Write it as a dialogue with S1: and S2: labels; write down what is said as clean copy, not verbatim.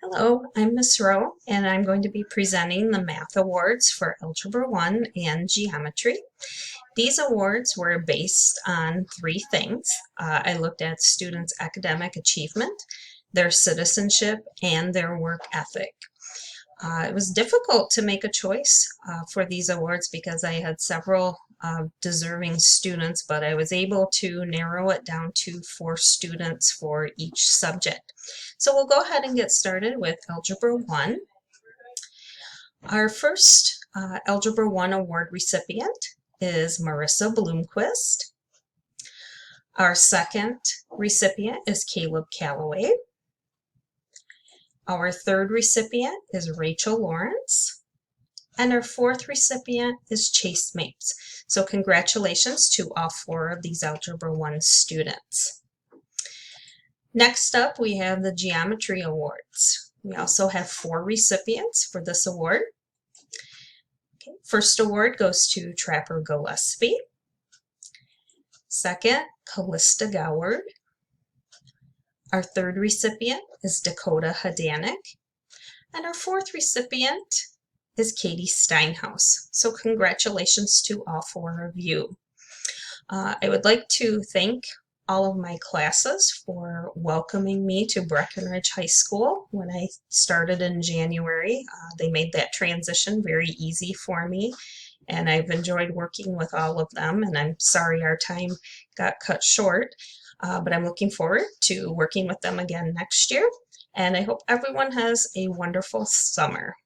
S1: Hello, I'm Miss Rowe, and I'm going to be presenting the Math Awards for Algebra 1 and Geometry. These awards were based on three things. I looked at students' academic achievement, their citizenship, and their work ethic. It was difficult to make a choice for these awards because I had several deserving students, but I was able to narrow it down to 4 students for each subject. So we'll go ahead and get started with Algebra 1. Our first Algebra 1 award recipient is Marissa Bloomquist. Our second recipient is Caleb Calloway. Our third recipient is Rachel Lawrence. And our fourth recipient is Chase Mapes. So congratulations to all 4 of these Algebra 1 students. Next up, we have the Geometry Awards. We also have 4 recipients for this award. Okay. First award goes to Trapper Gillespie. Second, Callista Goward. Our third recipient is Dakota Hadanik. And our fourth recipient is Katie Steinhaus. So congratulations to all 4 of you. I would like to thank all of my classes for welcoming me to Breckenridge High School when I started in January. They made that transition very easy for me, and I've enjoyed working with all of them, and I'm sorry our time got cut short, but I'm looking forward to working with them again next year, and I hope everyone has a wonderful summer.